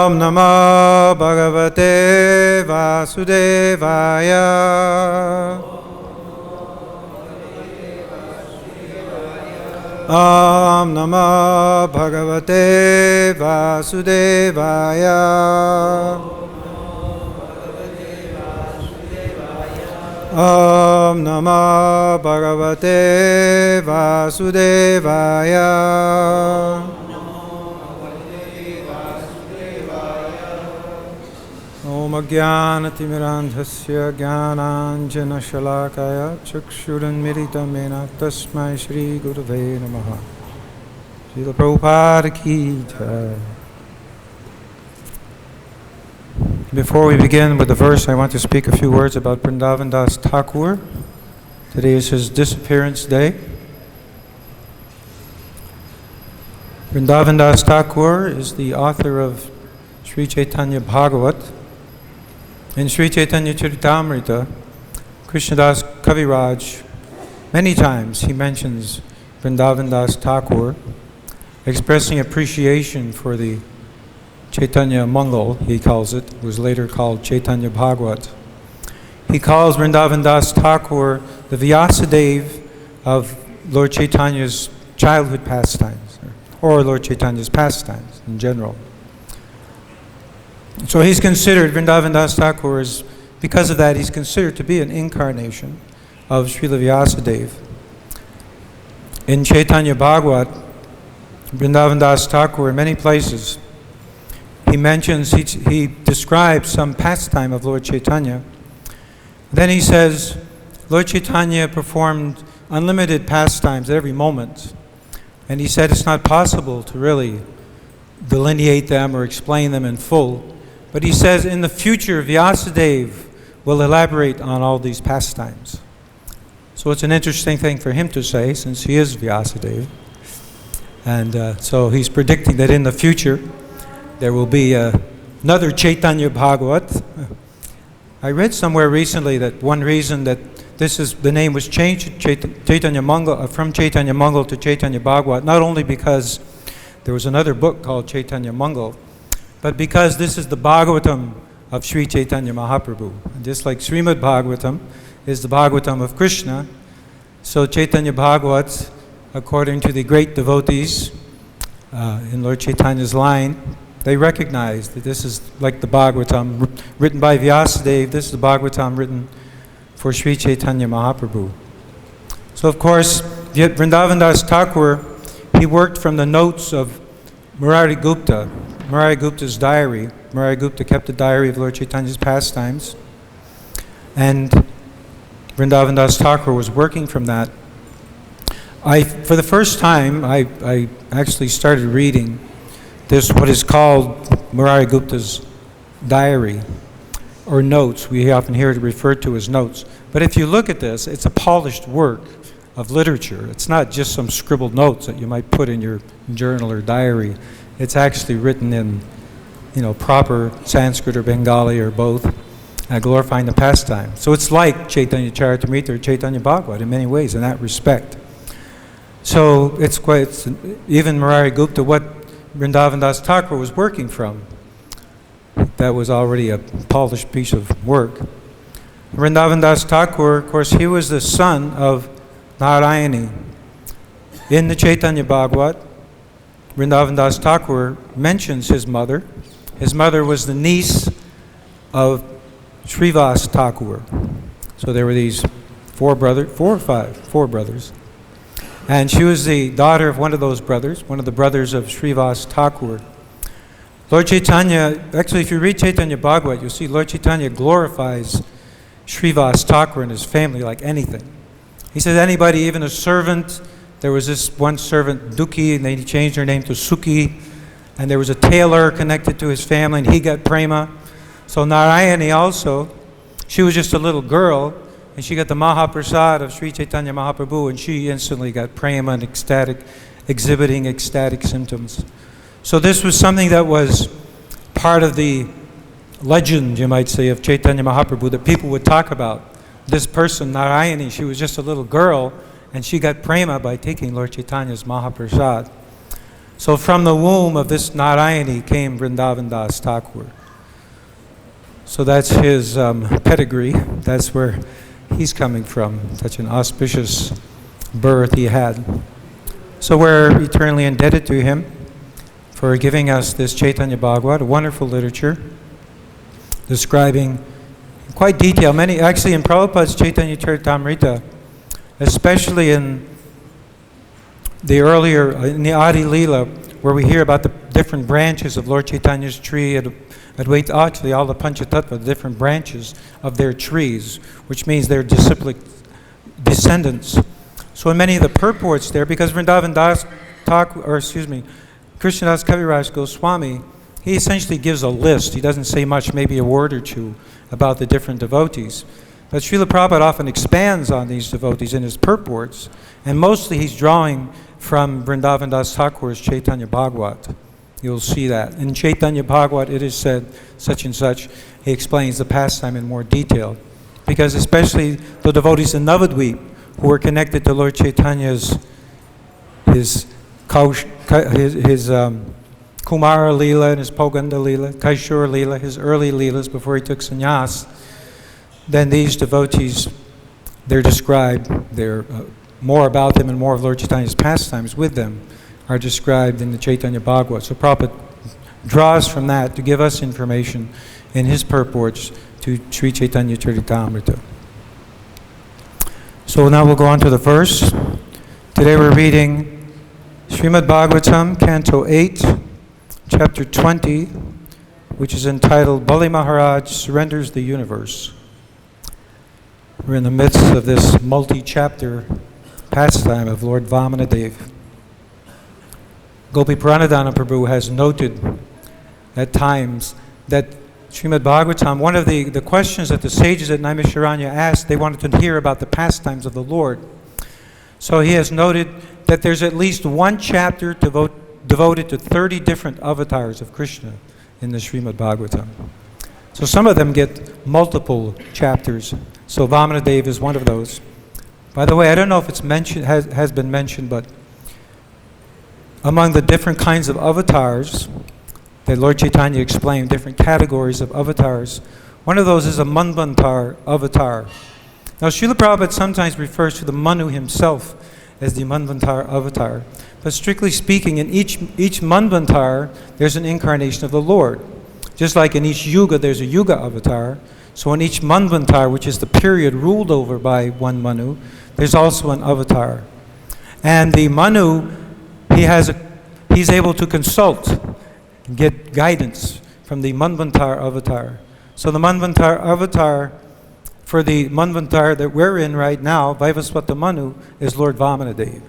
Om Namo Bhagavate Vasudevaya. Om Namo Bhagavate Vasudevaya. Om Namo Bhagavate Vasudevaya. Om Ajnanatimirandhasya Jnananjana Shalakaya Chakshuranmiritam Mena Tasmai Shri Gurave Namaha. Srila Prabhupada Ki Jai. Before we begin with the verse, I want to speak a few words about Vrindavan Das Thakur. Today is his disappearance day. Vrindavan Das Thakur is the author of Sri Chaitanya Bhagavat. In Sri Chaitanya Charitamrita, Krishnadas Kaviraj, many times he mentions Vrindavan Das Thakur, expressing appreciation for the Chaitanya Mangal, he calls it, was later called Chaitanya Bhagavat. He calls Vrindavan Das Thakur the Vyasadeva of Lord Chaitanya's childhood pastimes, or Lord Chaitanya's pastimes in general. So he's considered, Vrindavan Das Thakur is, because of that, he's considered to be an incarnation of Srila Vyasadeva. In Chaitanya Bhagavat, Vrindavan Das Thakur, in many places, he mentions, he describes some pastime of Lord Chaitanya. Then he says, Lord Chaitanya performed unlimited pastimes at every moment. And he said it's not possible to really delineate them or explain them in full. But he says in the future, Vyasadeva will elaborate on all these pastimes. So it's an interesting thing for him to say, since he is Vyasadeva. And so he's predicting that in the future, there will be another Chaitanya Bhagavat. I read somewhere recently that one reason that the name was changed Chaitanya Mangal, from Chaitanya Mangal to Chaitanya Bhagavat, not only because there was another book called Chaitanya Mangal, but because this is the Bhagavatam of Sri Chaitanya Mahaprabhu. And just like Srimad Bhagavatam is the Bhagavatam of Krishna, so Chaitanya Bhagavat, according to the great devotees in Lord Chaitanya's line, they recognize that this is like the Bhagavatam written by Vyasadeva. This is the Bhagavatam written for Sri Chaitanya Mahaprabhu. So of course, Vrindavan Das Thakur, he worked from the notes of Murari Gupta, Murari Gupta's diary. Murari Gupta kept a diary of Lord Chaitanya's pastimes. And Vrindavan Das Thakur was working from that. For the first time, I actually started reading this, what is called Murari Gupta's diary, or notes. We often hear it referred to as notes. But if you look at this, it's a polished work of literature. It's not just some scribbled notes that you might put in your journal or diary. It's actually written in, proper Sanskrit or Bengali or both, glorifying the pastime. So it's like Chaitanya Charitamrita or Chaitanya Bhagavat in many ways in that respect. So it's even Murari Gupta, what Vrindavan Das Thakur was working from, that was already a polished piece of work. Vrindavan Das Thakur, of course, he was the son of Narayani. In the Chaitanya Bhagavat, Vrindavan Das Thakur mentions his mother. His mother was the niece of Srivas Thakur. So there were these four brothers. And she was the daughter of one of those brothers, one of the brothers of Srivas Thakur. Lord Chaitanya, actually if you read Chaitanya Bhagavat, you'll see Lord Chaitanya glorifies Srivas Thakur and his family like anything. He says anybody, even a servant, there was this one servant, Duki, and then he changed her name to Suki, and there was a tailor connected to his family, and he got prema. So Narayani also, she was just a little girl, and she got the Mahaprasad of Sri Chaitanya Mahaprabhu, and she instantly got prema and exhibiting ecstatic symptoms. So this was something that was part of the legend, you might say, of Chaitanya Mahaprabhu that people would talk about. This person, Narayani, she was just a little girl, and she got prema by taking Lord Chaitanya's Mahaprasad. So from the womb of this Narayani came Vrindavan Das Thakur. So that's his pedigree. That's where he's coming from. Such an auspicious birth he had. So we're eternally indebted to him for giving us this Chaitanya Bhagavad, a wonderful literature describing in quite detail actually in Prabhupada's Chaitanya Charitamrita, especially in the Adi Leela, where we hear about the different branches of Lord Chaitanya's tree, Advaita, actually all the Panchatattva, the different branches of their trees, which means they're disciplic descendants. So in many of the purports there, because Vrindavan Das Thakur, Krishnadas Kaviraj Goswami, he essentially gives a list. He doesn't say much, maybe a word or two about the different devotees. But Srila Prabhupada often expands on these devotees in his purports, and mostly he's drawing from Vrindavan Das Thakur's Chaitanya Bhagavat. You'll see that. In Chaitanya Bhagavat it is said such and such. He explains the pastime in more detail. Because especially the devotees in Navadvip who were connected to Lord Chaitanya's his Kumara Leela and his Poganda Leela, Kaishura Leela, his early Leelas before he took sannyas, then these devotees, they're described, more about them and more of Lord Chaitanya's pastimes with them are described in the Chaitanya Bhagavat. So Prabhupada draws from that to give us information in his purports to Sri Chaitanya Charitamrita. So now we'll go on to the verse. Today we're reading Srimad Bhagavatam, Canto 8, Chapter 20, which is entitled Bali Maharaj Surrenders the Universe. We're in the midst of this multi-chapter pastime of Lord Vamanadev. Gopi Pranadhana Prabhu has noted at times that Srimad Bhagavatam, one of the questions that the sages at Naimisharanya asked, they wanted to hear about the pastimes of the Lord. So he has noted that there's at least one chapter devoted to 30 different avatars of Krishna in the Srimad Bhagavatam. So some of them get multiple chapters. So Vamanadev is one of those. By the way, I don't know if it's mentioned, has been mentioned, but among the different kinds of avatars that Lord Chaitanya explained, different categories of avatars, one of those is a Manvantar avatar. Now Srila Prabhupada sometimes refers to the Manu himself as the Manvantar avatar. But strictly speaking, in each Manvantar, there's an incarnation of the Lord. Just like in each Yuga, there's a Yuga avatar. So in each Manvantar, which is the period ruled over by one Manu, there's also an avatar. And the Manu, he's able to consult and get guidance from the Manvantar avatar. So the Manvantar avatar, for the Manvantar that we're in right now, Vaivasvata Manu, is Lord Vamanadev.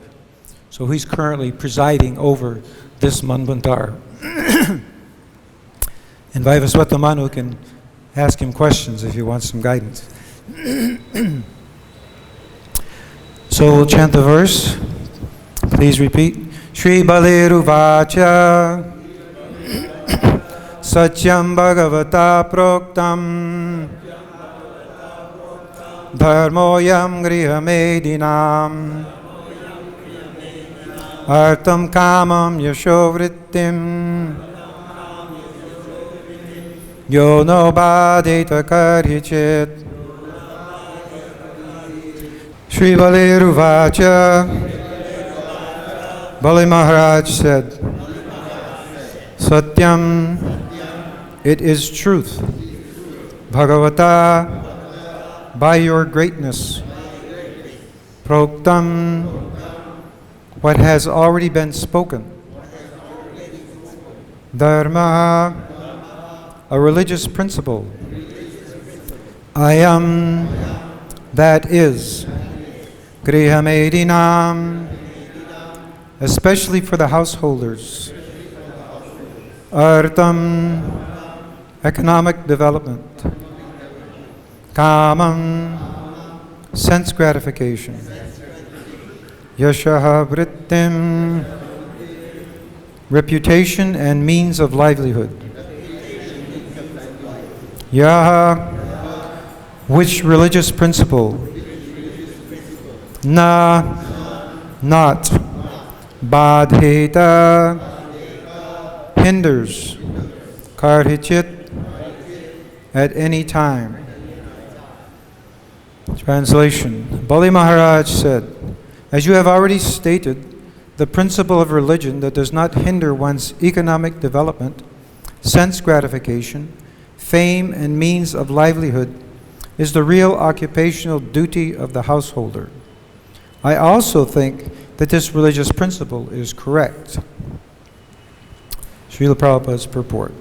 So he's currently presiding over this Manvantar. And Vaivasvata Manu can ask him questions if he wants some guidance. So we'll chant the verse. Please repeat. Shri Baliruvacha Satyam Bhagavata Proktam Dharmoyam Grihamedinam Artam Kamam Yashovrittim Yo no Bhadeta Karhichit. Shri Baliruvacha, Bali Maharaj said, Satyam, it is truth. Bhagavata, by your greatness. Proktam, what has already been spoken. Dharma, a religious principle. Ayam, that is. Grihamedinam, especially for the householders. Artam, economic development. Kamam, sense gratification. Yashaha vrittim, reputation and means of livelihood. Yaha, which religious principle? Na, not. Badheta, hinders karhichit at any time. Translation. Bali Maharaj said, as you have already stated, the principle of religion that does not hinder one's economic development, sense gratification, fame, and means of livelihood is the real occupational duty of the householder. I also think that this religious principle is correct. Srila Prabhupada's purport.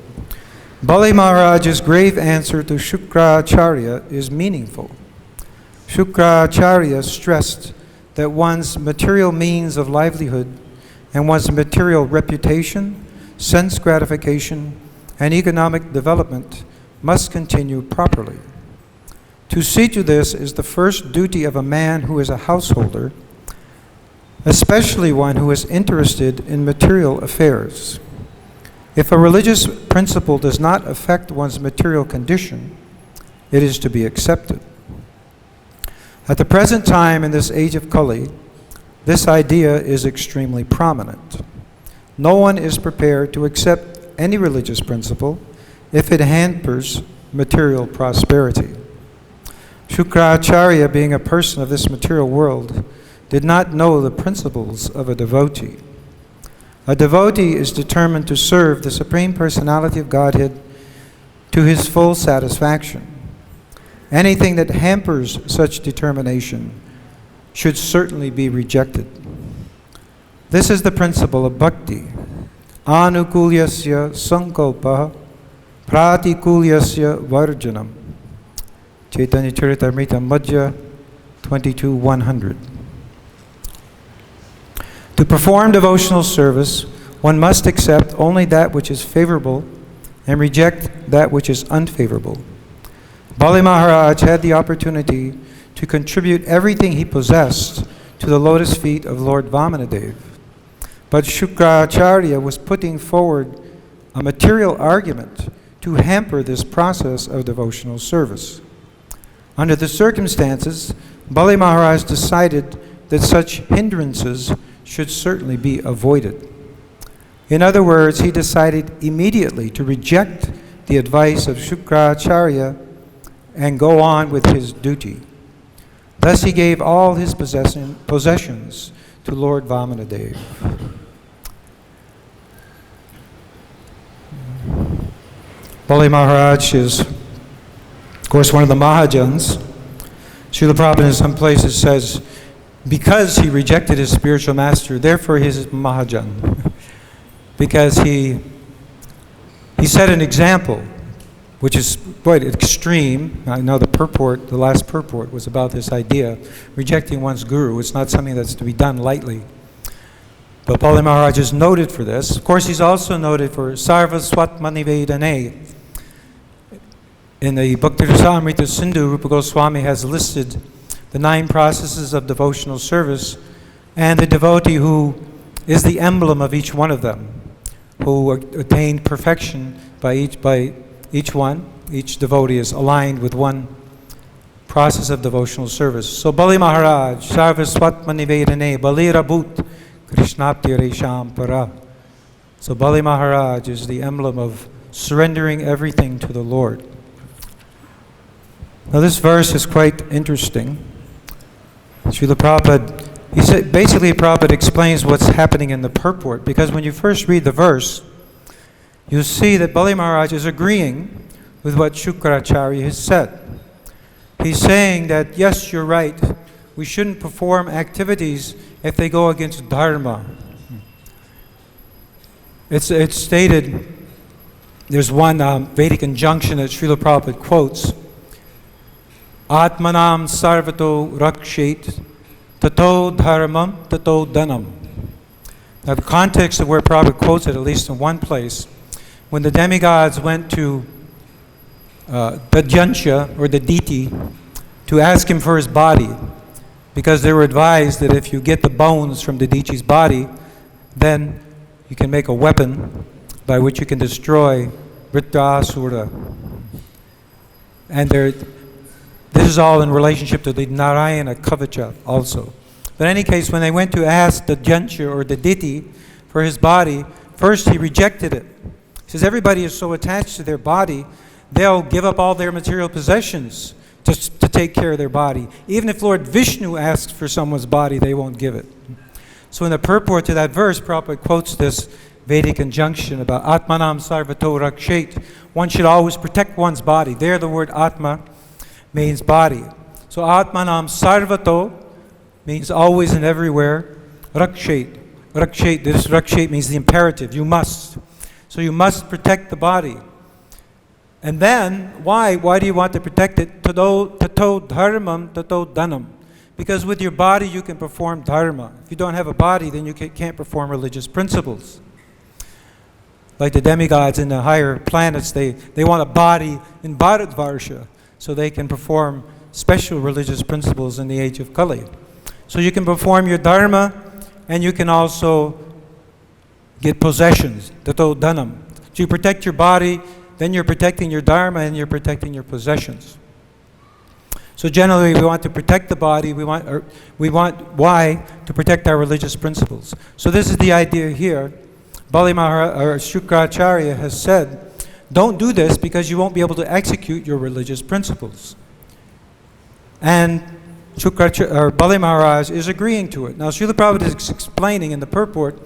Bali Maharaj's grave answer to Shukracharya is meaningful. Shukracharya stressed that one's material means of livelihood and one's material reputation, sense gratification, and economic development must continue properly. To see to this is the first duty of a man who is a householder, especially one who is interested in material affairs. If a religious principle does not affect one's material condition, it is to be accepted. At the present time in this age of Kali, this idea is extremely prominent. No one is prepared to accept any religious principle if it hampers material prosperity. Shukracharya, being a person of this material world, did not know the principles of a devotee. A devotee is determined to serve the Supreme Personality of Godhead to his full satisfaction. Anything that hampers such determination should certainly be rejected. This is the principle of bhakti. Anukulyasya sankalpa pratikulyasya varjanam. Chaitanya Charitamrita Madhya 22:100. To perform devotional service, one must accept only that which is favorable and reject that which is unfavorable. Bali Maharaj had the opportunity to contribute everything he possessed to the lotus feet of Lord Vamanadev. But Shukracharya was putting forward a material argument to hamper this process of devotional service. Under the circumstances, Bali Maharaj decided that such hindrances should certainly be avoided. In other words, he decided immediately to reject the advice of Shukracharya and go on with his duty. Thus he gave all his possessions to Lord Vamanadev. Bali Maharaj is, of course, one of the Mahajans. Srila Prabhupada in some places says, because he rejected his spiritual master, therefore he is Mahajan. Because he set an example, which is quite extreme. I know the last purport was about this idea, rejecting one's guru. It's not something that's to be done lightly. But Bali Maharaj is noted for this. Of course, he's also noted for Sarva Swatmanivedane. In the Bhakti-rasamrita Sindhu, Rupa Goswami has listed the 9 processes of devotional service and the devotee who is the emblem of each one of them, who attained perfection by each one. Each devotee is aligned with one process of devotional service. So Bali Maharaj, Sarvaswatmanivedane, Balira Bhut, Krishnapti Resham Para. So Bali Maharaj is the emblem of surrendering everything to the Lord. Now this verse is quite interesting. Srila Prabhupada, basically Prabhupada explains what's happening in the purport, because when you first read the verse, you see that Bali Maharaj is agreeing with what Shukracharya has said. He's saying that, yes, you're right, we shouldn't perform activities if they go against dharma. It's stated, there's one Vedic injunction that Srila Prabhupada quotes, Atmanam sarvato rakshet tato dharmam tato dhanam. Now the context of where Prabhupada quotes it, at least in one place, when the demigods went to the Jansha, or the deity, to ask him for his body, because they were advised that if you get the bones from the deity's body, then you can make a weapon by which you can destroy Vritrasura. And this is all in relationship to the Narayana Kavacha also. But in any case, when they went to ask the Jansha, or the deity, for his body, First, he rejected it. He says everybody is so attached to their body, they'll give up all their material possessions to take care of their body. Even if Lord Vishnu asks for someone's body, they won't give it. So in the purport to that verse, Prabhupada quotes this Vedic injunction about Atmanam Sarvato Rakshet. One should always protect one's body. There the word Atma means body. So Atmanam Sarvato means always and everywhere. Rakshet. Rakshet, this Rakshet means the imperative. You must. So you must protect the body. And then, why? Why do you want to protect it? Tato dharmam, tato dhanam. Because with your body you can perform dharma. If you don't have a body, then you can't perform religious principles. Like the demigods in the higher planets, they want a body in Bharatvarsha so they can perform special religious principles in the age of Kali. So you can perform your dharma and you can also get possessions, tato dhanam. So you protect your body, then you're protecting your dharma and you're protecting your possessions. So generally, we want to protect the body. We want why? To protect our religious principles. So this is the idea here. Bali Maharaj, or Shukracharya has said, don't do this because you won't be able to execute your religious principles. And Bali Maharaj is agreeing to it. Now, Srila Prabhupada is explaining in the purport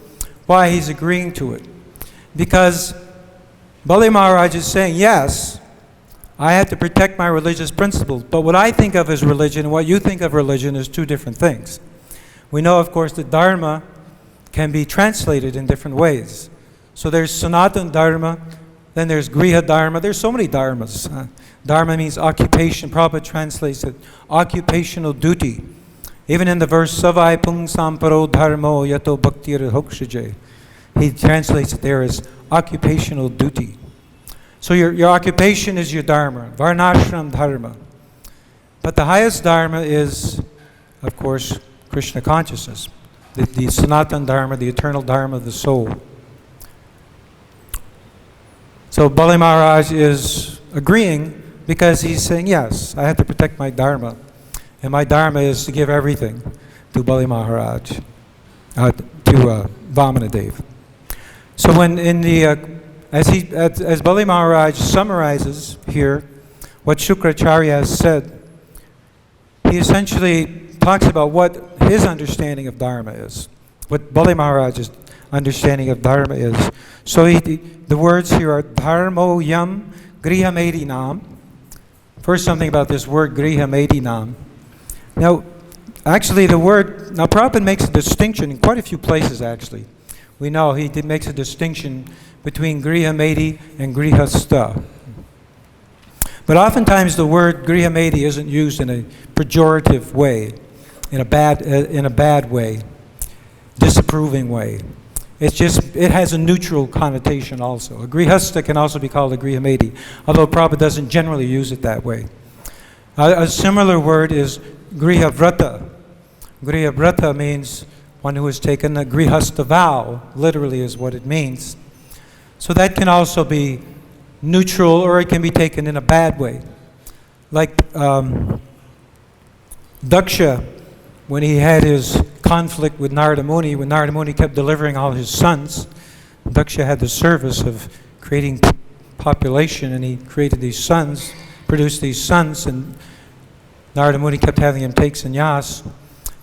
why he's agreeing to it. Because Bali Maharaj is saying, yes, I have to protect my religious principles, but what I think of as religion and what you think of religion is two different things. We know, of course, that dharma can be translated in different ways. So there's Sanatan Dharma, then there's Griha Dharma. There's so many dharmas. Dharma means occupation. Prabhupada translates it, occupational duty. Even in the verse, Savai Pung Samparo Dharmo Yato Bhaktir Hokshaje, he translates it there as occupational duty. So your occupation is your dharma, varnashram dharma. But the highest dharma is, of course, Krishna consciousness, the Sanatan Dharma, the eternal dharma of the soul. So Bali Maharaj is agreeing because he's saying, yes, I have to protect my dharma. And my dharma is to give everything to Bali Maharaj, to Vamanadev. So when in the as Bali Maharaj summarizes here what Shukracharya has said, he essentially talks about what his understanding of Dharma is, what Bali Maharaj's understanding of Dharma is. So the words here are Dharmo Yam Griha Medinam. First, something about this word Griha Medinam. Now, actually the word, now Prabhupada makes a distinction in quite a few places actually. We know he makes a distinction between Griha Medi and Grihastha. But oftentimes the word Griha Medi isn't used in a pejorative way, in a bad way, disapproving way. It's just, it has a neutral connotation also. A Grihastha can also be called a Griha Medi, although Prabhupada doesn't generally use it that way. A similar word is Griha Vrata. Griha Vrata means one who has taken a Grihastha vow, literally is what it means. So that can also be neutral, or it can be taken in a bad way. Like Daksha, when he had his conflict with Narada Muni, when Narada Muni kept delivering all his sons, Daksha had the service of creating population, and he created these sons, produced these sons, and Narada Muni kept having him take sannyas.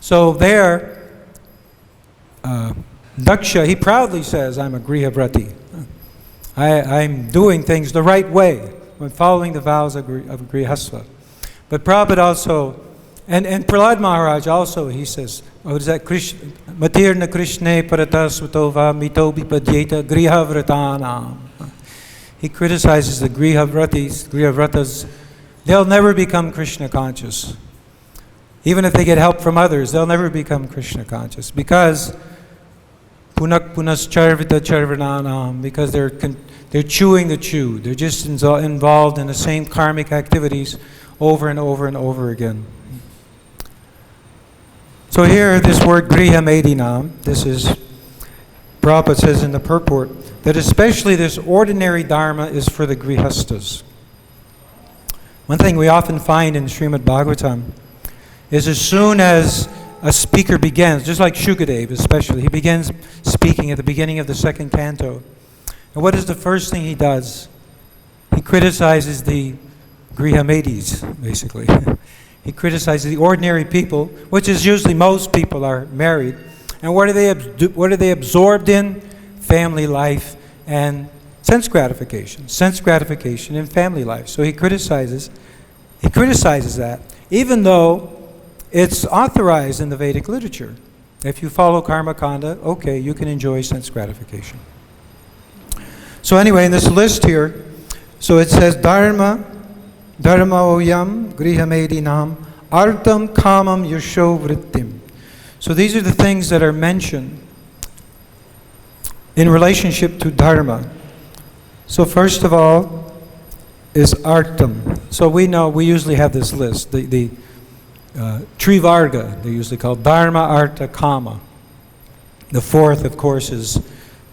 So there, Daksha, he proudly says, I'm a Grihavrati. I'm doing things the right way. I'm following the vows of Grihastha. But Prabhupada also, and Prahlad Maharaj also, he says, what is that? Matirna Krishne Paratasvatova Mito Bipadyeta Grihavratanam. He criticizes the Grihavratas. They'll never become Krishna conscious. Even if they get help from others, they'll never become Krishna conscious because punak punas charvita charvananam, because they're chewing the chew. They're just involved in the same karmic activities over and over and over again. So here, this word Griha Medinam, this is, Prabhupada says in the purport, that especially this ordinary dharma is for the Grihastas. One thing we often find in Srimad Bhagavatam is as soon as a speaker begins, just like Shukadev especially, he begins speaking at the beginning of the second canto. And what is the first thing he does? He criticizes the Grihamedis, basically. He criticizes the ordinary people, which is usually most people are married. And what are they absorbed in? Family life and sense gratification in family life. So he criticizes that, even though it's authorized in the Vedic literature. If you follow Karma Kanda, okay, you can enjoy sense gratification. So anyway, in this list here, so it says Dharma oyam grihamedinam artam kamam yasho vrittim. So these are the things that are mentioned in relationship to Dharma. So first of all is artam. So we usually have this list, the Trivarga, they usually call Dharma, Artha, Kama. The fourth, of course, is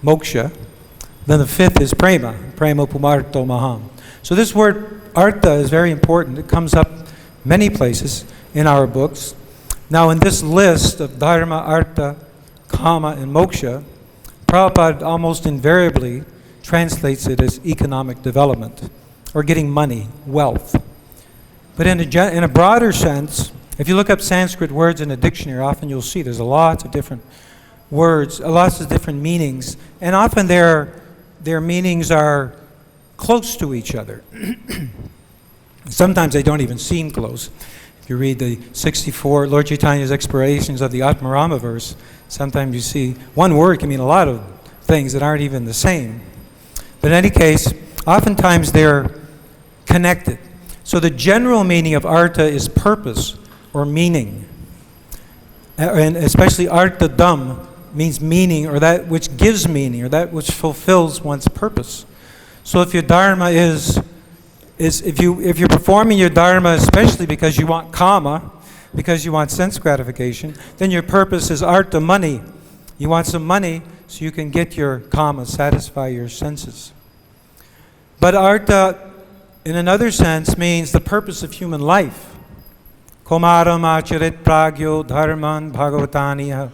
moksha. Then the fifth is prema pumarto maham. So this word artha is very important. It comes up many places in our books. Now in this list of Dharma, Artha, Kama, and moksha, Prabhupada almost invariably translates it as economic development, or getting money, wealth. But in a broader sense, if you look up Sanskrit words in a dictionary, often you'll see there's lots of different words, lots of different meanings, and often their meanings are close to each other. Sometimes they don't even seem close. If you read the 64 Lord Chaitanya's explanations of the Atmarama verse, sometimes you see one word can mean a lot of things that aren't even the same. But in any case, oftentimes they're connected. So the general meaning of artha is purpose or meaning. And especially artha-dam means meaning, or that which gives meaning, or that which fulfills one's purpose. So if your dharma is if you're performing your dharma especially because you want kama, because you want sense gratification, then your purpose is artha, money. You want some money so you can get your kama, satisfy your senses. But artha, in another sense, means the purpose of human life. Komaram acharit pragyo dharman bhagavatani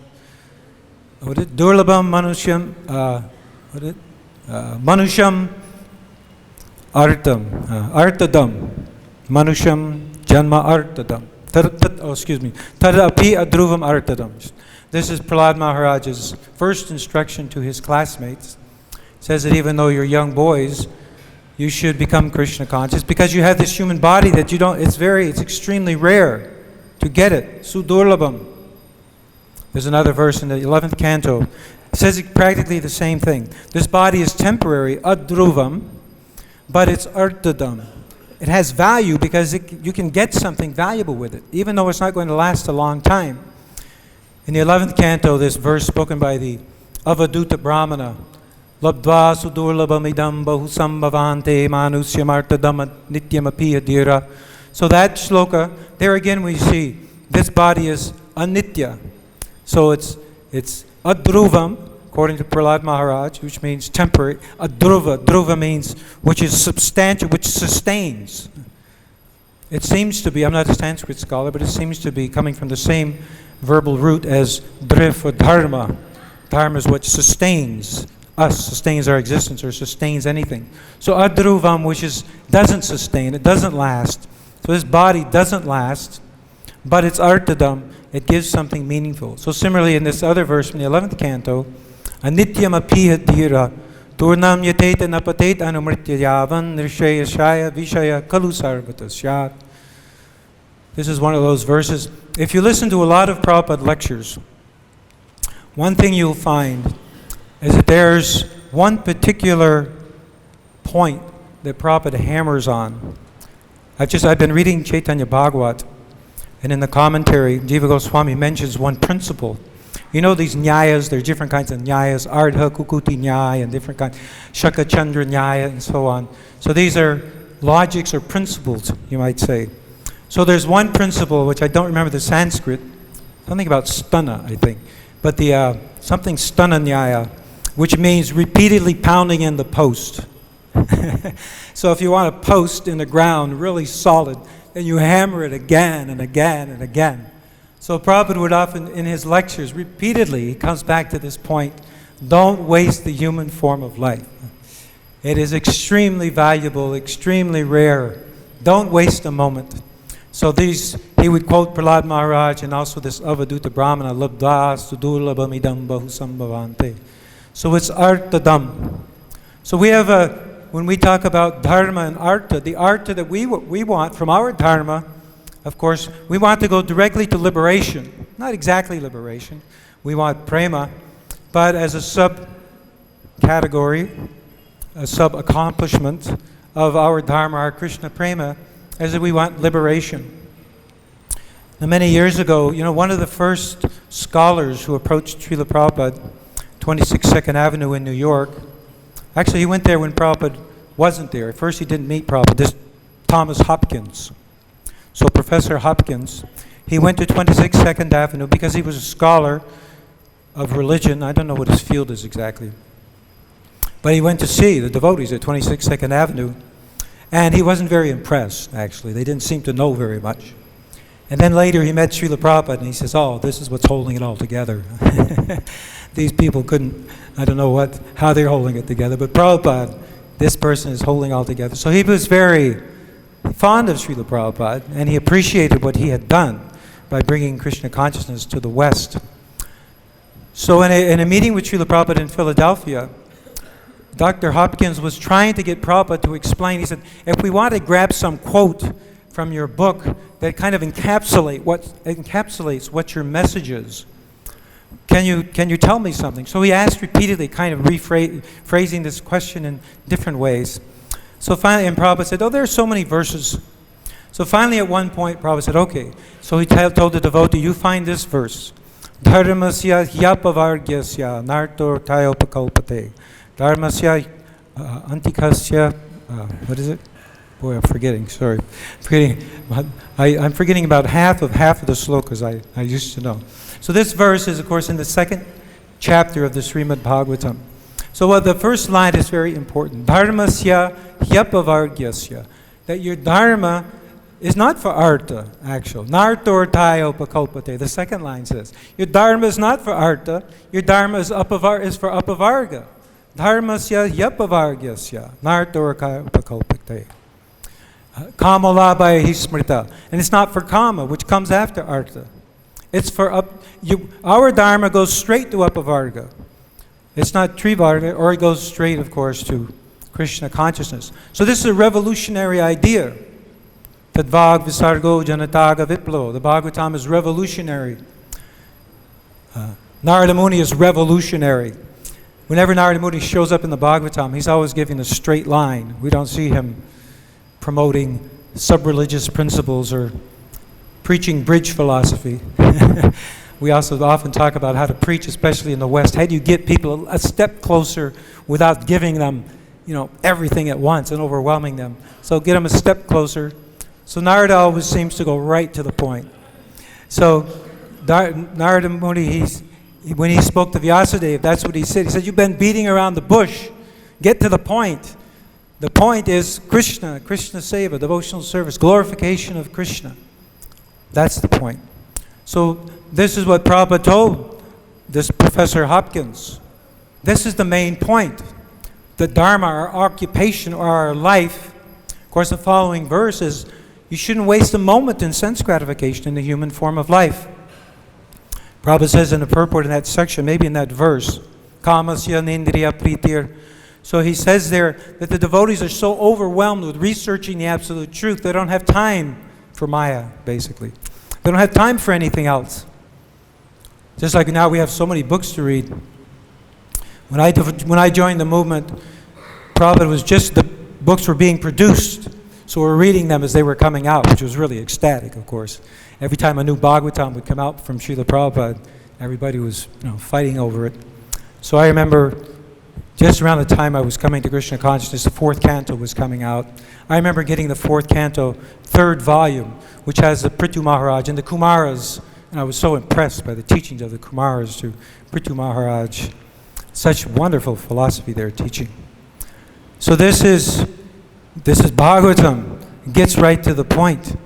durlabam manusham manusham artam artadam manusham janma artadam tadapi adruvam artadam. This is Prahlad Maharaj's first instruction to his classmates. It says that even though you're young boys, you should become Krishna conscious because you have this human body that you don't, it's extremely rare to get it. Sudurlabham. There's another verse in the 11th canto. It says practically the same thing. This body is temporary, adruvam, but it's artadam. It has value because you can get something valuable with it, even though it's not going to last a long time. In the 11th canto, this verse spoken by the Avaduta Brahmana, Labdva sudurlabhamidam bahusambhavante manusyamartadam nityamapi adira. So that shloka, there again we see this body is anitya. So it's adruvam, according to Prahlad Maharaj, which means temporary. Adruva, druva means which is substantial, which sustains. It seems to be, I'm not a Sanskrit scholar, but it seems to be coming from the same verbal root as drif or dharma. Dharma is what sustains us, sustains our existence, or sustains anything. So adruvam, which doesn't sustain, it doesn't last. So this body doesn't last, but it's artadam, it gives something meaningful. So similarly in this other verse from the 11th canto, anityam apiha dhira turnam yateta napatet anumritya yavan nirshaya shaya vishaya kalu sarvatasyat. This is one of those verses. If you listen to a lot of Prabhupada lectures, one thing you'll find is that there's one particular point that Prabhupada hammers on. I've been reading Chaitanya Bhagavat, and in the commentary, Jiva Goswami mentions one principle. You know these nyayas, there are different kinds of nyayas, Ardha, Kukuti Nyaya, and different kinds, Shaka Chandra Nyaya, and so on. So these are logics or principles, you might say. So there's one principle, which I don't remember the Sanskrit, something about sthana, I think, but the something sthana nyaya, which means repeatedly pounding in the post. So if you want a post in the ground really solid, then you hammer it again and again and again. So Prabhupada would often, in his lectures, repeatedly, he comes back to this point, don't waste the human form of life. It is extremely valuable, extremely rare. Don't waste a moment. So he would quote Prahlad Maharaj and also this Avaduta Brahmana, Labdha sudurlabhamidam bahusambhavante. So it's artadam. So we have when we talk about dharma and artha, the artha that we want from our dharma, of course, we want to go directly to liberation. Not exactly liberation. We want prema, but as a sub-category, a sub-accomplishment of our dharma, our Krishna prema, as we want liberation. Now, many years ago, one of the first scholars who approached Srila Prabhupada, 26 Second Avenue in New York, actually he went there when Prabhupada wasn't there. At first he didn't meet Prabhupada, this Thomas Hopkins. So Professor Hopkins, he went to 26 Second Avenue because he was a scholar of religion. I don't know what his field is exactly. But he went to see the devotees at 26 Second Avenue, and he wasn't very impressed, actually. They didn't seem to know very much. And then later he met Srila Prabhupada, and he says, oh, this is what's holding it all together. These people couldn't, I don't know how they're holding it together, but Prabhupada, this person is holding it all together. So he was very fond of Srila Prabhupada, and he appreciated what he had done by bringing Krishna consciousness to the West. So in a meeting with Srila Prabhupada in Philadelphia, Dr. Hopkins was trying to get Prabhupada to explain. He said, if we want to grab some quote from your book that kind of encapsulates what your message is, can you tell me something? So he asked repeatedly, kind of rephrasing this question in different ways. So finally, and Prabhupada said, oh, there are so many verses. So finally, at one point, Prabhupada said, okay. So he told the devotee, you find this verse. Dharmasya hyapavargyasya nartor tayopakalpate. Dharmasya antikasya, what is it? Boy, I'm forgetting, sorry. I'm forgetting about half of the slokas I used to know. So this verse is, of course, in the second chapter of the Srimad Bhagavatam. So the first line is very important. Dharmasya hyapavargyasya. That your dharma is not for artha, actual. Nartor tayopakalpate. The second line says, your dharma is not for artha, your dharma is for apavarga. Dharmasya hyapavargyasya. Nartor tayopakalpate. Kama labhaya hismrita. And it's not for kama, which comes after artha. It's for our dharma goes straight to apavarga. It's not trivarga, or it goes straight, of course, to Krishna consciousness. So this is a revolutionary idea. Tadvag visargo janataga viplo. The Bhagavatam is revolutionary. Narada Muni is revolutionary. Whenever Narada Muni shows up in the Bhagavatam, he's always giving a straight line. We don't see him promoting sub-religious principles or preaching bridge philosophy. We also often talk about how to preach, especially in the West. How do you get people a step closer without giving them, everything at once and overwhelming them? So get them a step closer. So Narada always seems to go right to the point. So Narada Muni, when he spoke to Vyasadeva, that's what he said. He said, you've been beating around the bush. Get to the point. The point is Krishna seva, devotional service, glorification of Krishna. That's the point. So this is what Prabhupada told this Professor Hopkins. This is the main point. The Dharma, our occupation, or our life. Of course, the following verse is, you shouldn't waste a moment in sense gratification in the human form of life. Prabhupada says in the purport in that section, maybe in that verse, Kamasya nindriya pritir. So he says there that the devotees are so overwhelmed with researching the absolute truth, they don't have time for Maya, basically. They don't have time for anything else. Just like now we have so many books to read. When I joined the movement, Prabhupada was just, the books were being produced. So we're reading them as they were coming out, which was really ecstatic, of course. Every time a new Bhagavatam would come out from Srila Prabhupada, everybody was fighting over it. So I remember just around the time I was coming to Krishna consciousness, the fourth canto was coming out. I remember getting the fourth canto, third volume, which has the Prithu Maharaj and the Kumaras. And I was so impressed by the teachings of the Kumaras to Prithu Maharaj. Such wonderful philosophy they're teaching. So this is Bhagavatam. It gets right to the point.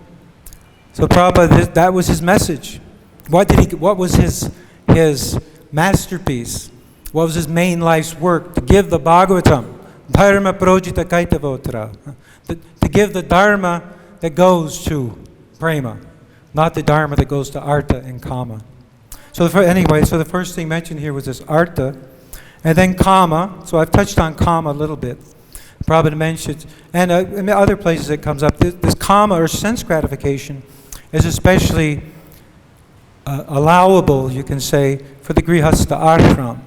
So Prabhupada, that was his message. What was his masterpiece? What was his main life's work? To give the Bhagavatam, Dharma Projita Kaitavotra, to give the Dharma that goes to prema, not the Dharma that goes to artha and kama. So the first thing mentioned here was this artha, and then kama. So I've touched on kama a little bit. Prabhupada mentions, and in other places it comes up, this kama or sense gratification is especially allowable, you can say, for the grihastha ashram.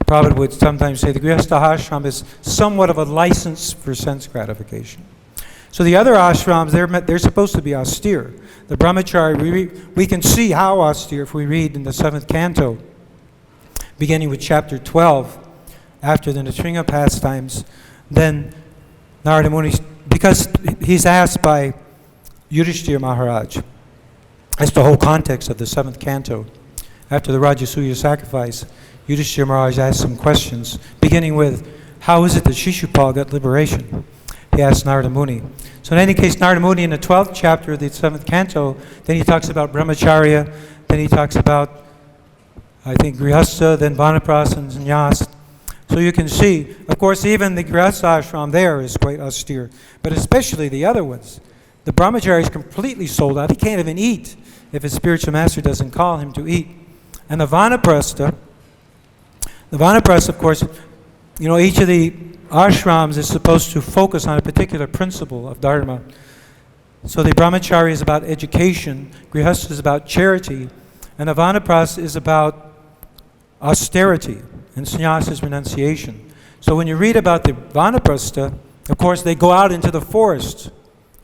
Prabhupada would sometimes say the grihastha ashram is somewhat of a license for sense gratification. So the other ashrams, they're supposed to be austere. The brahmachari, we can see how austere if we read in the 7th canto, beginning with chapter 12, after the Nrsimha pastimes. Then Narada Muni, because he's asked by Yudhishthira Maharaj, that's the whole context of the 7th canto. After the Rajasuya sacrifice, Yudhishthira Maharaj asked some questions, beginning with, how is it that Shishupal got liberation? He asked Narada Muni. So in any case, Narada Muni in the 12th chapter of the 7th canto, then he talks about brahmacharya, then he talks about, I think, grihastha, then vanaprastha and sannyas. So you can see, of course, even the grihastha ashram there is quite austere, but especially the other ones. The brahmachari is completely sold out. He can't even eat if his spiritual master doesn't call him to eat. And the vanaprastha, of course, you know, each of the ashrams is supposed to focus on a particular principle of dharma. So the brahmachari is about education, grihastha is about charity, and the vanaprastha is about austerity, and sannyasa is renunciation. So when you read about the vanaprastha, of course they go out into the forest,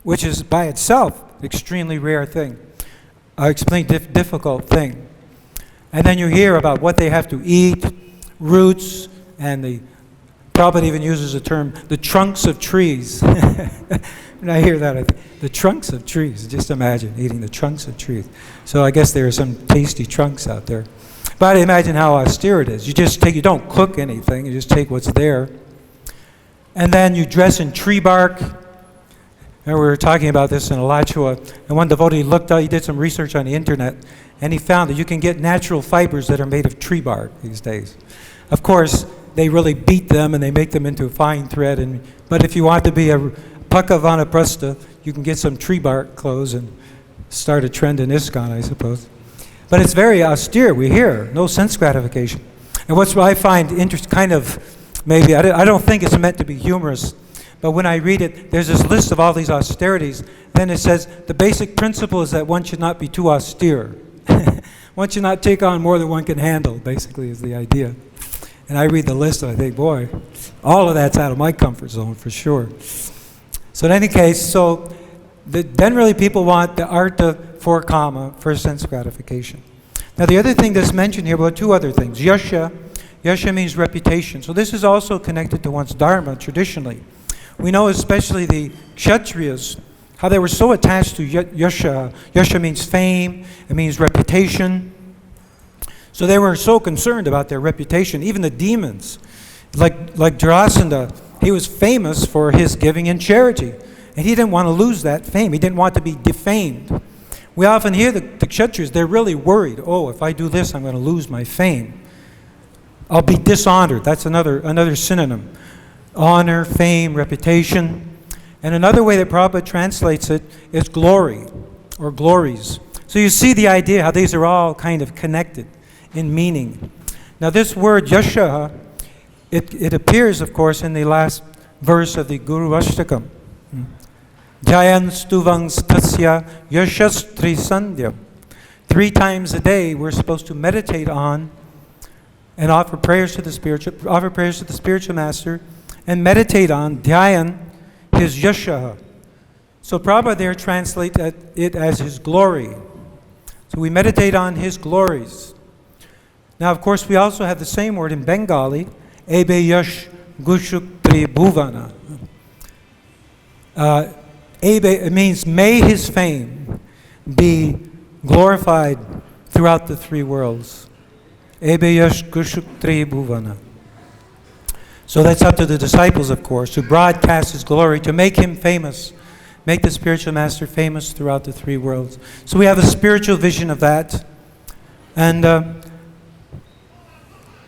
which is by itself an extremely rare thing, difficult thing. And then you hear about what they have to eat, roots, and the Prabhupada even uses the term, the trunks of trees. When I hear that, I think, the trunks of trees. Just imagine eating the trunks of trees. So I guess there are some tasty trunks out there. But imagine how austere it is. You don't cook anything, you just take what's there. And then you dress in tree bark. And we were talking about this in Alachua, and one devotee looked out, he did some research on the internet, and he found that you can get natural fibers that are made of tree bark these days. Of course, they really beat them and they make them into a fine thread. But if you want to be a Paka Vanaprastha, you can get some tree bark clothes and start a trend in ISKCON, I suppose. But it's very austere, we hear, no sense gratification. And what I find interesting, kind of, maybe, I don't think it's meant to be humorous, but when I read it, there's this list of all these austerities, then it says, the basic principle is that one should not be too austere. One should not take on more than one can handle, basically, is the idea. And I read the list and I think, boy, all of that's out of my comfort zone for sure. So in any case, then really people want the artha for kama, for sense gratification. Now the other thing that's mentioned here, well, two other things. Yasha means reputation. So this is also connected to one's dharma traditionally. We know especially the kshatriyas, how they were so attached to yasha. Yasha means fame, it means reputation. So they were so concerned about their reputation, even the demons. Like Jarasandha, he was famous for his giving in charity. And he didn't want to lose that fame. He didn't want to be defamed. We often hear the kshatriyas, they're really worried. Oh, if I do this, I'm going to lose my fame. I'll be dishonored. That's another synonym. Honor, fame, reputation. And another way that Prabhupada translates it is glory, or glories. So you see the idea how these are all kind of connected in meaning. Now this word yasha, it appears, of course, in the last verse of the Guru Ashtakam. Jayan stuvangs tasya yashastri sandhyam. 3 times a day we're supposed to meditate on and offer prayers to the spiritual master and meditate on dhyayan, his yasha. So Prabhupada there translates it as his glory. So we meditate on his glories. Now, of course, we also have the same word in Bengali, ebe yash gushuk tribhuvana. It means, may his fame be glorified throughout the 3 worlds. Ebe yash gushuk tribhuvana. So that's up to the disciples, of course, to broadcast his glory, to make him famous, make the spiritual master famous throughout the 3 worlds. So we have a spiritual vision of that. And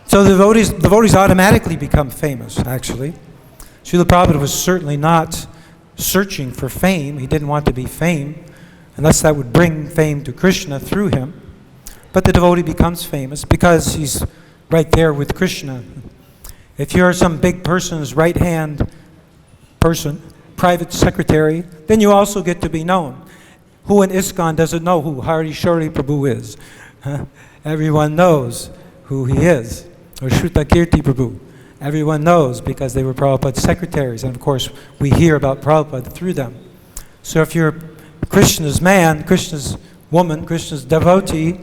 so the devotees automatically become famous, actually. Srila Prabhupada was certainly not searching for fame. He didn't want to be fame, unless that would bring fame to Krishna through him. But the devotee becomes famous because he's right there with Krishna. If you're some big person's right-hand person, private secretary, then you also get to be known. Who in ISKCON doesn't know who Hari Shori Prabhu is? Everyone knows who he is. Or Shruta Kirti Prabhu. Everyone knows because they were Prabhupada's secretaries. And of course, we hear about Prabhupada through them. So if you're Krishna's man, Krishna's woman, Krishna's devotee,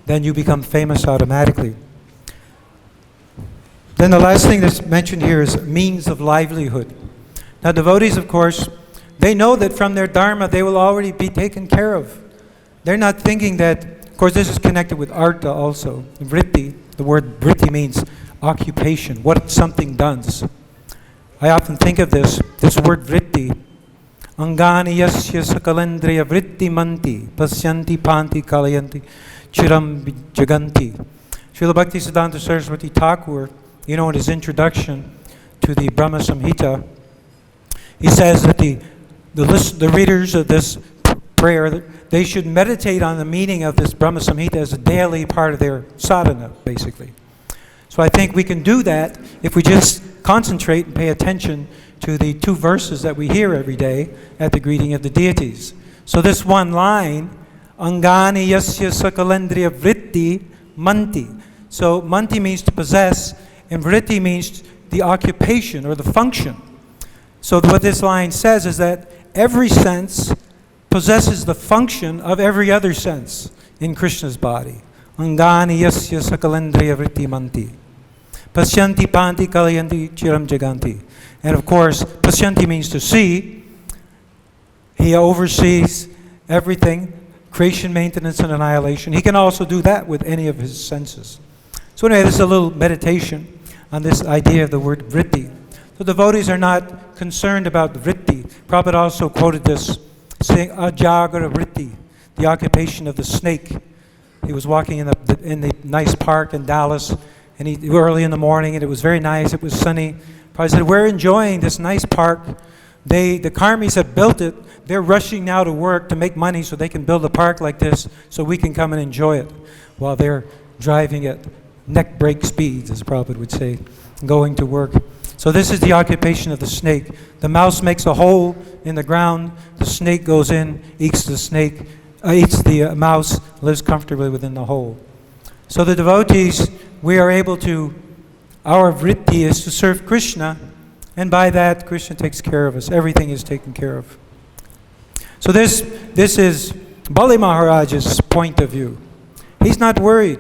then you become famous automatically. Then the last thing that's mentioned here is means of livelihood. Now devotees, of course, they know that from their dharma they will already be taken care of. They're not thinking that, of course this is connected with artha also. Vritti, the word vritti means occupation, what something does. I often think of this word vritti. Angani yasya sakalendriya vritti manti pasyanti panti kalayanti chiram jaganti. Srila Bhaktisiddhanta Saraswati Thakur, you know, in his introduction to the Brahma Samhita, he says that the readers of this prayer, they should meditate on the meaning of this Brahma Samhita as a daily part of their sadhana, basically. So I think we can do that if we just concentrate and pay attention to the 2 verses that we hear every day at the greeting of the deities. So this one line, Angani yasya sakalendriya vritti manti. So manti means to possess, and vritti means the occupation or the function. So what this line says is that every sense possesses the function of every other sense in Krishna's body. Angani yasya sakalendriya vritti manti. Pasyanti panti kalayanti chiram jaganti. And of course, pasyanti means to see. He oversees everything, creation, maintenance, and annihilation. He can also do that with any of his senses. So anyway, this is a little meditation on this idea of the word vritti. The devotees are not concerned about vritti. Prabhupada also quoted this, saying ajagara vritti, the occupation of the snake. He was walking in the nice park in Dallas, and early in the morning, and it was very nice. It was sunny. Prabhupada said, "We're enjoying this nice park. The Karmis have built it. They're rushing now to work to make money so they can build a park like this so we can come and enjoy it while they're driving at neck break speeds," as Prabhupada would say, going to work. So this is the occupation of the snake. The mouse makes a hole in the ground. The snake goes in, eats the mouse, lives comfortably within the hole. So the devotees, we are able to, our vritti is to serve Krishna, and by that, Krishna takes care of us. Everything is taken care of. So this is Bali Maharaj's point of view. He's not worried.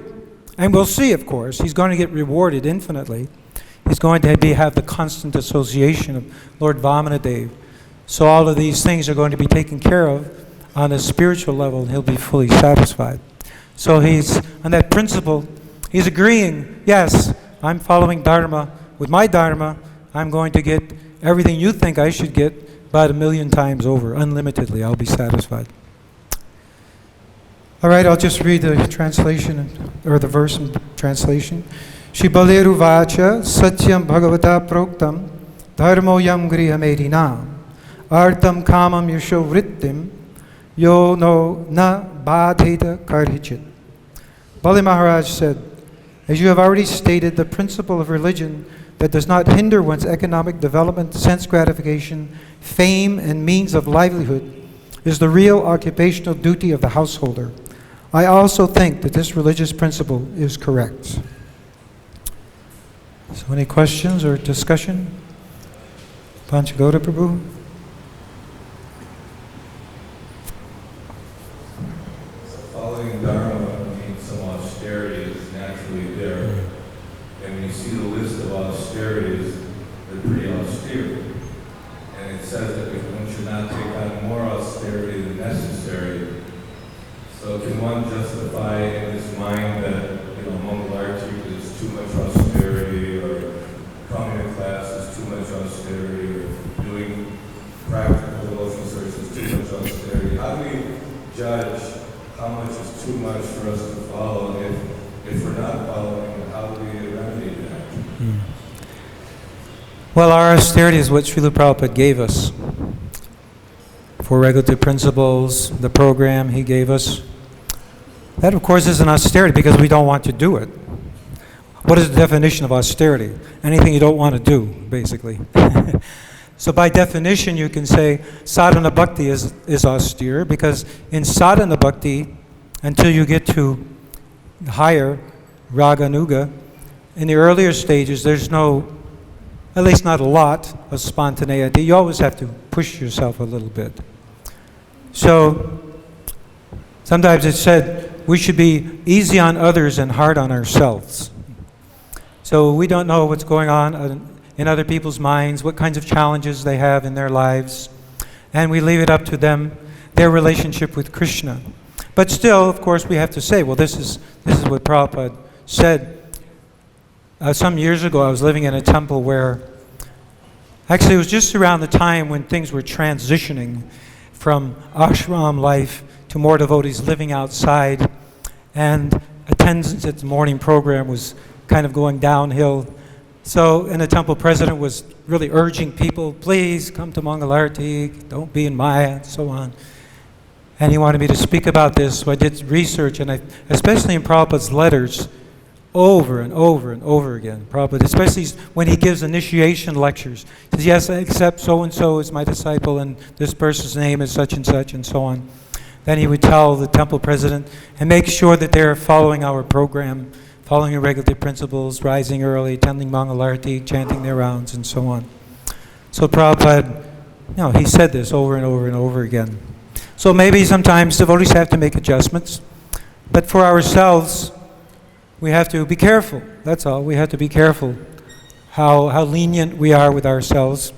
And we'll see, of course. He's going to get rewarded infinitely. He's going to have the constant association of Lord Vamanadev. So all of these things are going to be taken care of on a spiritual level, and he'll be fully satisfied. So he's, on that principle, he's agreeing, yes, I'm following Dharma. With my Dharma, I'm going to get everything you think I should get about 1,000,000 times over, unlimitedly. I'll be satisfied. All right, I'll just read the translation, or the verse in translation. Shri Baleru Vacha Satyam Bhagavata Proktam Dharmo Yam Grihamedinam Artam Kamam Yasho Vrittim Yo no na Badheta Karhichit. Bali Maharaj said, "As you have already stated, the principle of religion that does not hinder one's economic development, sense gratification, fame, and means of livelihood is the real occupational duty of the householder. I also think that this religious principle is correct." So any questions or discussion? Panchagoda Prabhu? Following Dharma means some austerity is naturally there. And when you see the list of austerities, they're pretty austere. And it says that one should not take on more austerity than necessary. So can one justify in his mind that, Mongol archery is too much austerity, or communist class is too much austerity, or doing practical devotional service is too much austerity? How do we judge how much is too much for us to follow? If we're not following, how do we remedy that? Well, our austerity is what Srila Prabhupada gave us. For regulative principles, the program he gave us. That, of course, is an austerity because we don't want to do it. What is the definition of austerity? Anything you don't want to do, basically. So by definition, you can say sadhana bhakti is austere, because in sadhana bhakti, until you get to higher raga nuga, in the earlier stages, there's no, at least not a lot, of spontaneity. You always have to push yourself a little bit. So sometimes it's said we should be easy on others and hard on ourselves. So we don't know what's going on in other people's minds, what kinds of challenges they have in their lives, and we leave it up to them, their relationship with Krishna. But still, of course, we have to say, well, this is what Prabhupada said. Some years ago, I was living in a temple where, actually it was just around the time when things were transitioning from ashram life to more devotees living outside, and attendance at the morning program was kind of going downhill. So, and the temple president was really urging people, please come to Mangalarti, don't be in Maya, and so on. And he wanted me to speak about this, so I did research, and especially in Prabhupada's letters, over and over and over again. Prabhupada, especially when he gives initiation lectures, he says, yes, I accept so-and-so as my disciple, and this person's name is such, and so on. Then he would tell the temple president, and make sure that they're following our program, following the regulative principles, rising early, attending Mangalarti, chanting their rounds, and so on. So Prabhupada, he said this over and over and over again. So maybe sometimes devotees have to make adjustments, but for ourselves, we have to be careful. That's all. We have to be careful how lenient we are with ourselves.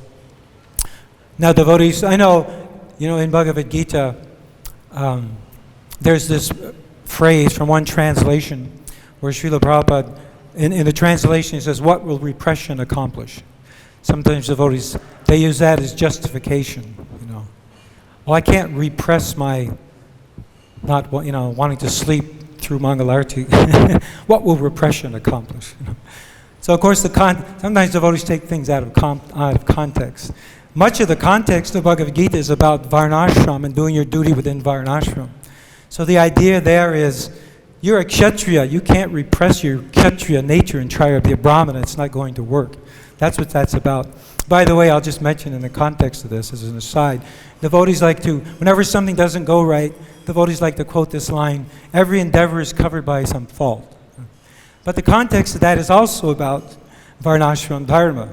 Now, devotees, I know, in Bhagavad-Gita, there's this phrase from one translation where Srila Prabhupada, in the translation, he says, what will repression accomplish? Sometimes devotees, they use that as justification, Well, I can't repress my not, wanting to sleep through Mangalarti. What will repression accomplish? So, of course, sometimes devotees take things out of context. Much of the context of Bhagavad-Gita is about varnashram and doing your duty within varnashram. So the idea there is, you're a kshatriya. You can't repress your kshatriya nature and try to be a brahmana. It's not going to work. That's what that's about. By the way, I'll just mention in the context of this, as an aside, devotees like to, whenever something doesn't go right, devotees like to quote this line, every endeavor is covered by some fault. But the context of that is also about varnashram dharma.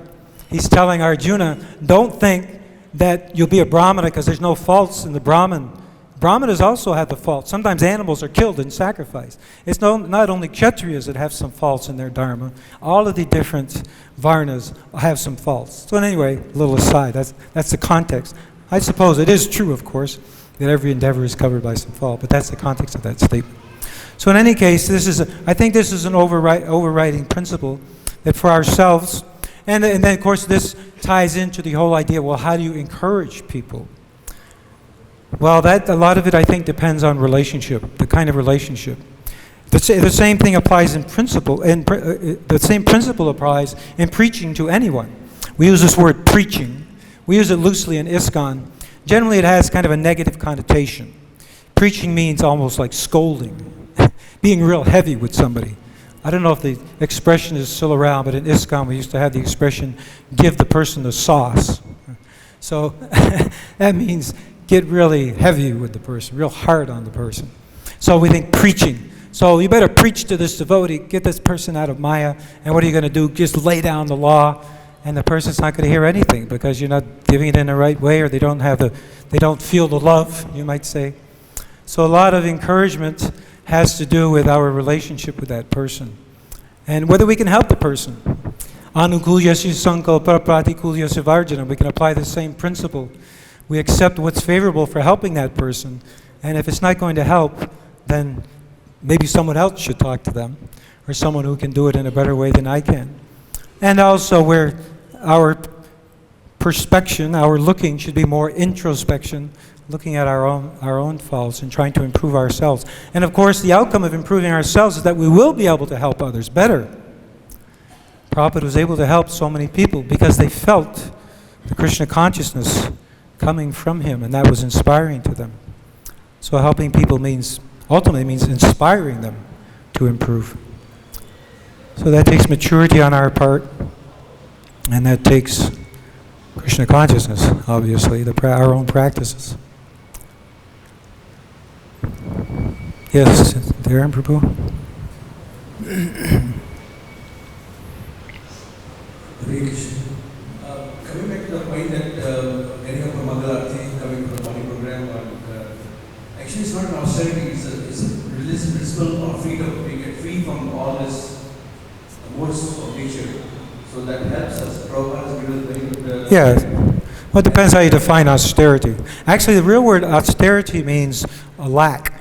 He's telling Arjuna, don't think that you'll be a brahmana because there's no faults in the Brahman. Brahmanas also have the faults. Sometimes animals are killed in sacrifice. It's not only kshatriyas that have some faults in their dharma. All of the different varnas have some faults. So anyway, a little aside, that's the context. I suppose it is true, of course, that every endeavor is covered by some fault, but that's the context of that statement. So in any case, I think this is an overriding principle that for ourselves, and then of course this ties into the whole idea, well, how do you encourage people? Well, a lot of it, I think, depends on relationship, the kind of relationship. The same thing applies in principle, and the same principle applies in preaching to anyone. We use this word preaching. We use it loosely in ISKCON. Generally, it has kind of a negative connotation. Preaching means almost like scolding, being real heavy with somebody. I don't know if the expression is still around, but in ISKCON we used to have the expression, give the person the sauce. So that means get really heavy with the person, real hard on the person. So we think preaching. So you better preach to this devotee, get this person out of Maya, and what are you going to do? Just lay down the law, and the person's not going to hear anything because you're not giving it in the right way, or they don't feel the love, you might say. So a lot of encouragement has to do with our relationship with that person, and whether we can help the person. Anukulyasya sankalpa pratikulyasya varjana. We can apply the same principle. We accept what's favorable for helping that person, and if it's not going to help, then maybe someone else should talk to them, or someone who can do it in a better way than I can. And also where our perspection, our looking, should be more introspection, looking at our own faults and trying to improve ourselves. And of course, the outcome of improving ourselves is that we will be able to help others better. Prabhupada was able to help so many people because they felt the Krishna consciousness coming from him, and that was inspiring to them. So helping people ultimately means inspiring them to improve. So that takes maturity on our part, and that takes Krishna consciousness, obviously, our own practices. Yes, Dharam Prabhu? Hare Krishna. Coming back to the point that getting up a Mangalarti, coming from the body program, actually it's not an austerity, it's a religious principle of freedom. We get free from all this modes of nature. So that helps us. Prabhupada has given very good... Yeah. Well, it depends how you define austerity. Actually, the real word austerity means a lack.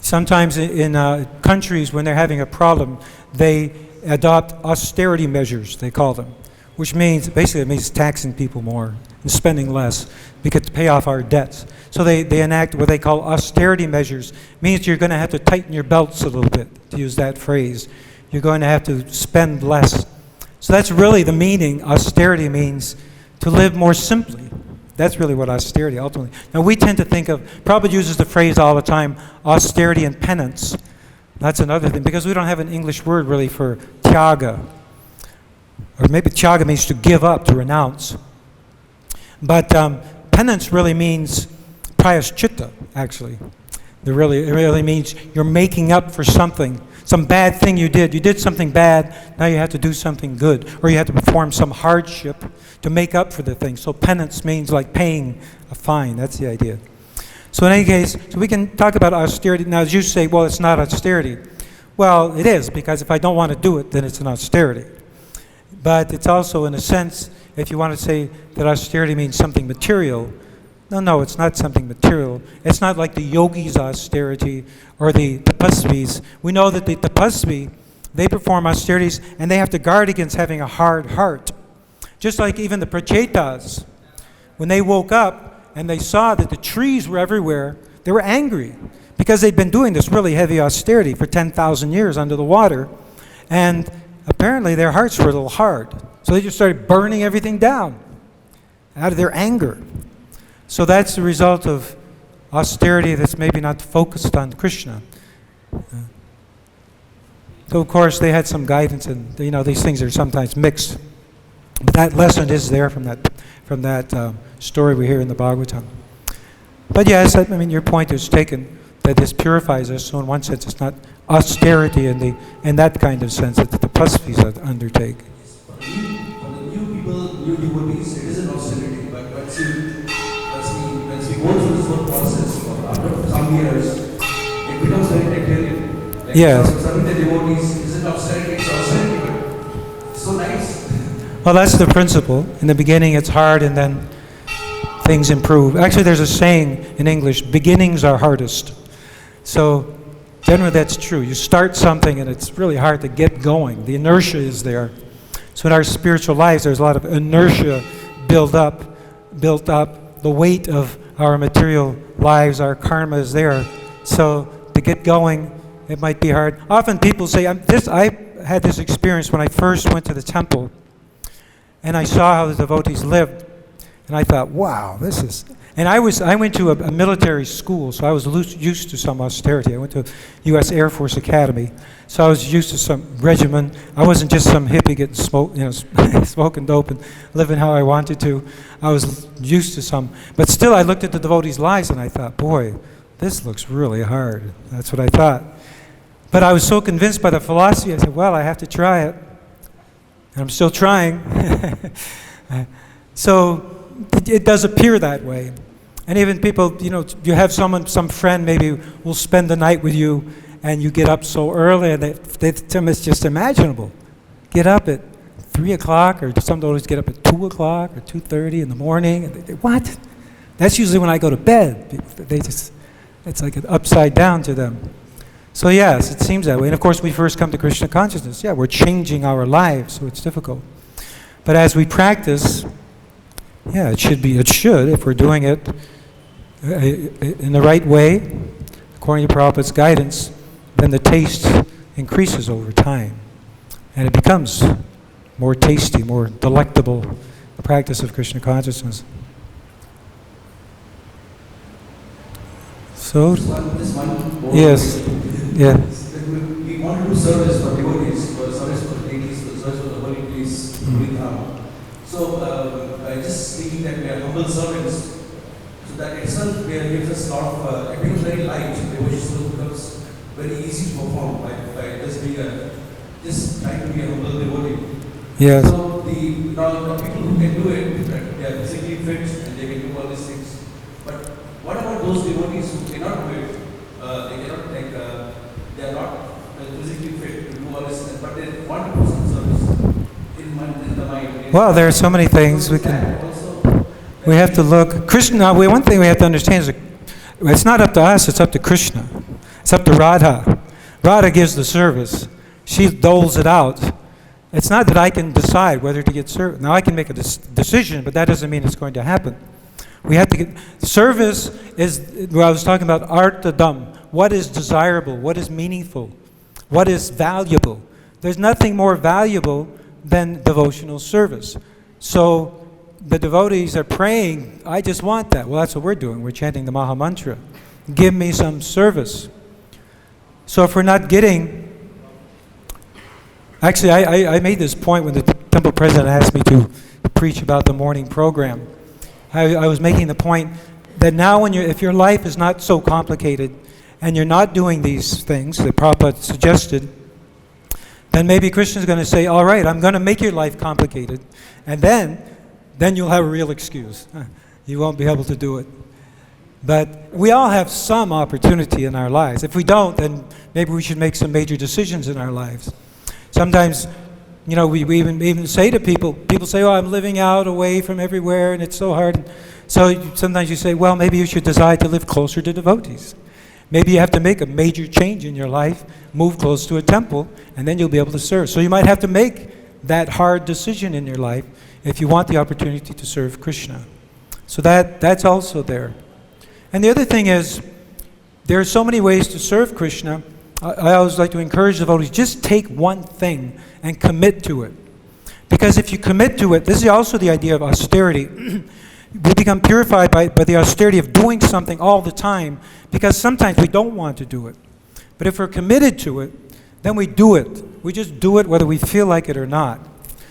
Sometimes in countries, when they're having a problem, they adopt austerity measures, they call them, which means, basically it means taxing people more and spending less because to pay off our debts. So they enact what they call austerity measures. It means you're going to have to tighten your belts a little bit, to use that phrase. You're going to have to spend less. So that's really the meaning. Austerity means to live more simply. That's really what austerity ultimately. Now we tend to think of, Prabhupada uses the phrase all the time, austerity and penance. That's another thing, because we don't have an English word really for tyaga. Or maybe tyaga means to give up, to renounce. But penance really means prayaschitta, actually. It really means you're making up for something. Some bad thing you did. You did something bad, now you have to do something good. Or you have to perform some hardship to make up for the thing. So penance means like paying a fine. That's the idea. So in any case, so we can talk about austerity. Now as you say, well, it's not austerity. Well, it is, because if I don't want to do it, then it's an austerity. But it's also, in a sense, if you want to say that austerity means something material, no, it's not something material. It's not like the yogis' austerity or the tapasvis. We know that the tapasvi, they perform austerities and they have to guard against having a hard heart. Just like even the prachetas, when they woke up and they saw that the trees were everywhere, they were angry because they'd been doing this really heavy austerity for 10,000 years under the water, and apparently their hearts were a little hard. So they just started burning everything down out of their anger. So that's the result of austerity that's maybe not focused on Krishna. So of course they had some guidance, and these things are sometimes mixed. But that lesson is there from that story we hear in the Bhagavatam. But yes, I mean your point is taken, that this purifies us. So in one sense, it's not austerity in that kind of sense that the tapasvis undertake. For the new people, new devotees, it is an austerity. But once we go through this whole process, after some years, it becomes very nectarian. Like Yes. Serving the devotees isn't austerity, it's austerity, but it's so nice. Well, that's the principle. In the beginning, it's hard, and then things improve. Actually, there's a saying in English, beginnings are hardest. So generally that's true. You start something and it's really hard to get going. The inertia is there. So in our spiritual lives, there's a lot of inertia built up. The weight of our material lives, our karma is there. So to get going, it might be hard. Often people say, I had this experience when I first went to the temple, and I saw how the devotees lived, and I thought, wow, this is... And I went to a military school, so I was used to some austerity. I went to U.S. Air Force Academy, so I was used to some regimen. I wasn't just some hippie getting smoking dope and living how I wanted to. I was used to some. But still, I looked at the devotees' lives, and I thought, boy, this looks really hard. That's what I thought. But I was so convinced by the philosophy, I said, well, I have to try it. And I'm still trying. So it does appear that way. And even people, you have some friend maybe will spend the night with you, and you get up so early, and they tell them it's just imaginable. Get up at 3 o'clock, or some always get up at 2 o'clock or 2:30 in the morning. And what? That's usually when I go to bed. It's like an upside down to them. So yes, it seems that way. And of course, we first come to Krishna consciousness. Yeah, we're changing our lives, so it's difficult. But as we practice, yeah, it should, if we're doing it in the right way, according to Prabhupada's guidance, then the taste increases over time. And it becomes more tasty, more delectable, the practice of Krishna consciousness. So, This one yes, yeah. We want to do service for devotees, for service for ladies, for service for the holy place, Vrindavan. So, by just speaking that we are humble servants, so that itself gives us a lot of, it becomes very light, devotion becomes very easy to perform by just being just trying to be a humble devotee. Yes. So, the people who can do it, they are physically fit and they can do all these things. But what about those devotees who cannot do it? They cannot, they are not physically fit to do all this, but they want to do some service in the mind. Well, there are so many things we can. We have to look. Krishna. One thing we have to understand is that it's not up to us. It's up to Krishna. It's up to Radha. Radha gives the service. She doles it out. It's not that I can decide whether to get service. Now I can make a decision, but that doesn't mean it's going to happen. We have to get service. Is where I was talking about artadam. What is desirable? What is meaningful? What is valuable? There's nothing more valuable than devotional service. So the devotees are praying, I just want that. Well, that's what we're doing. We're chanting the Maha Mantra. Give me some service. So if we're not getting... Actually, I made this point when the temple president asked me to preach about the morning program. I was making the point that now if your life is not so complicated and you're not doing these things that Prabhupada suggested, then maybe Krishna's going to say, all right, I'm going to make your life complicated, and then you'll have a real excuse. You won't be able to do it. But we all have some opportunity in our lives. If we don't, then maybe we should make some major decisions in our lives. Sometimes, we even say to people say, oh, I'm living out away from everywhere and it's so hard. So sometimes you say, well, maybe you should decide to live closer to devotees. Maybe you have to make a major change in your life, move close to a temple, and then you'll be able to serve. So you might have to make that hard decision in your life if you want the opportunity to serve Krishna. So that's also there. And the other thing is, there are so many ways to serve Krishna. I always like to encourage devotees, just take one thing and commit to it. Because if you commit to it, this is also the idea of austerity. We become purified by the austerity of doing something all the time, because sometimes we don't want to do it. But if we're committed to it, then we do it. We just do it whether we feel like it or not.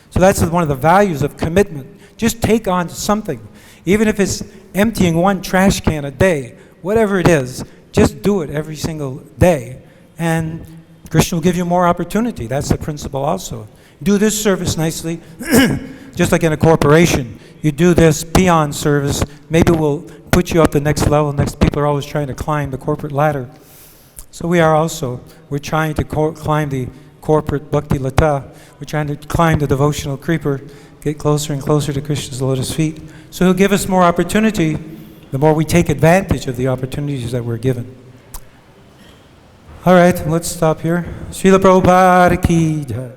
So that's one of the values of commitment. Just take on something. Even if it's emptying one trash can a day, whatever it is, just do it every single day. And Krishna will give you more opportunity. That's the principle also. Do this service nicely, just like in a corporation. You do this peon service, maybe we'll put you up the next level. Next, people are always trying to climb the corporate ladder. So we are also. We're trying to climb the corporate bhakti lata. We're trying to climb the devotional creeper, get closer and closer to Krishna's lotus feet. So He'll give us more opportunity the more we take advantage of the opportunities that we're given. All right, let's stop here. Srila Prabhupada ki jai.